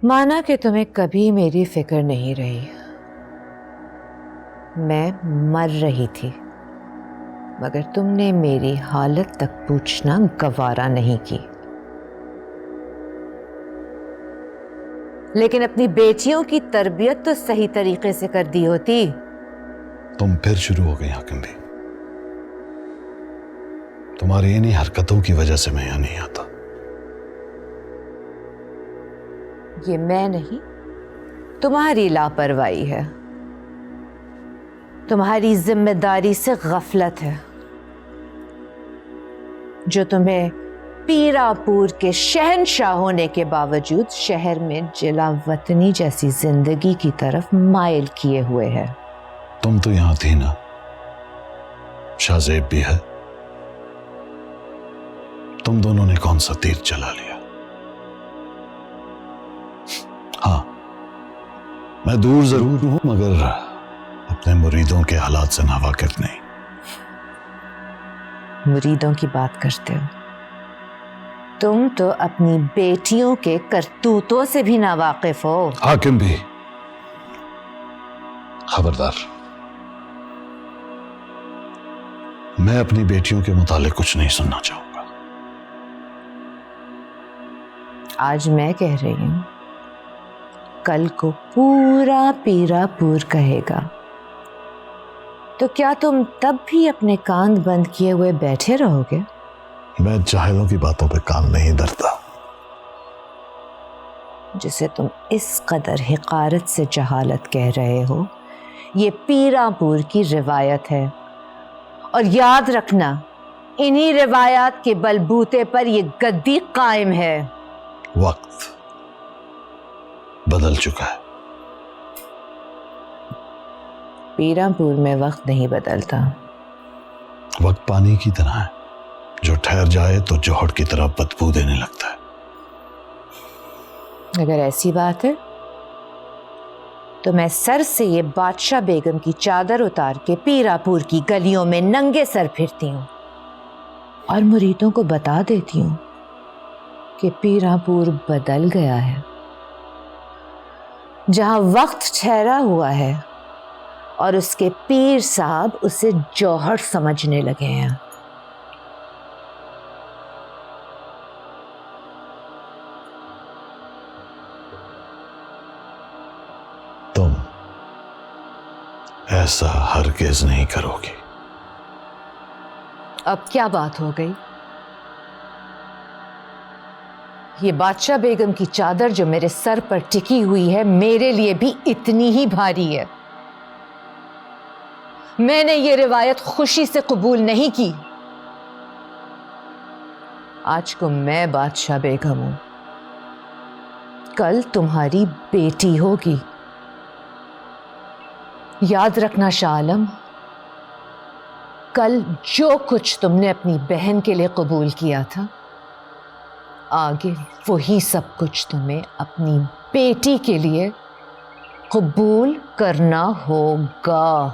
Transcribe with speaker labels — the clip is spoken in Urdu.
Speaker 1: مانا کہ تمہیں کبھی میری فکر نہیں رہی، میں مر رہی تھی، مگر تم نے میری حالت تک پوچھنا گوارا نہیں کی۔ لیکن اپنی بیٹیوں کی تربیت تو صحیح طریقے سے کر دی ہوتی۔
Speaker 2: تم پھر شروع ہو گئی حاکم بھی، تمہاری انہی حرکتوں کی وجہ سے میں یہاں نہیں آتا۔
Speaker 1: یہ میں نہیں، تمہاری لاپرواہی ہے، تمہاری ذمہ داری سے غفلت ہے، جو تمہیں پیرا پور کے شہنشاہ ہونے کے باوجود شہر میں جلا وطنی جیسی زندگی کی طرف مائل کیے ہوئے ہے۔
Speaker 2: تم تو یہاں تھی نا، شاہ زیب بھی ہے، تم دونوں نے کون سا تیر چلا لیا؟ ہاں، میں دور ضرور ہوں مگر اپنے مریدوں کے حالات سے ناواقف نہیں۔
Speaker 1: مریدوں کی بات کرتے ہو، تم تو اپنی بیٹیوں کے کرتوتوں سے بھی ناواقف ہو۔
Speaker 2: حاکم بھی خبردار، میں اپنی بیٹیوں کے متعلق کچھ نہیں سننا چاہوں گا۔
Speaker 1: آج میں کہہ رہی ہوں، کل کو پورا پیرا پور کہے گا، تو کیا تم تب بھی اپنے کان بند کیے ہوئے بیٹھے رہو گے؟
Speaker 2: میں جاہلوں کی باتوں پہ کان نہیں دھرتا۔
Speaker 1: جسے تم اس قدر حقارت سے جہالت کہہ رہے ہو، یہ پیرا پور کی روایت ہے، اور یاد رکھنا انہی روایات کے بلبوتے پر یہ گدی قائم ہے۔
Speaker 2: وقت بدل چکا ہے۔
Speaker 1: پیرا پور میں وقت نہیں بدلتا۔
Speaker 2: وقت پانی کی طرح ہے، جو ٹھہر جائے تو جوہر کی طرح بدبو دینے لگتا ہے۔
Speaker 1: اگر ایسی بات ہے تو میں سر سے یہ بادشاہ بیگم کی چادر اتار کے پیرا پور کی گلیوں میں ننگے سر پھرتی ہوں، اور مریدوں کو بتا دیتی ہوں کہ پیرا پور بدل گیا ہے۔ جہاں وقت ٹھہرا ہوا ہے اور اس کے پیر صاحب اسے جوہر سمجھنے لگے ہیں۔
Speaker 2: تم ایسا ہرگز نہیں کرو گی۔
Speaker 1: اب کیا بات ہو گئی؟ یہ بادشاہ بیگم کی چادر جو میرے سر پر ٹکی ہوئی ہے، میرے لیے بھی اتنی ہی بھاری ہے۔ میں نے یہ روایت خوشی سے قبول نہیں کی۔ آج کو میں بادشاہ بیگم ہوں، کل تمہاری بیٹی ہوگی۔ یاد رکھنا شاہ عالم، کل جو کچھ تم نے اپنی بہن کے لیے قبول کیا تھا، آگے وہی سب کچھ تمہیں اپنی بیٹی کے لیے قبول کرنا ہوگا۔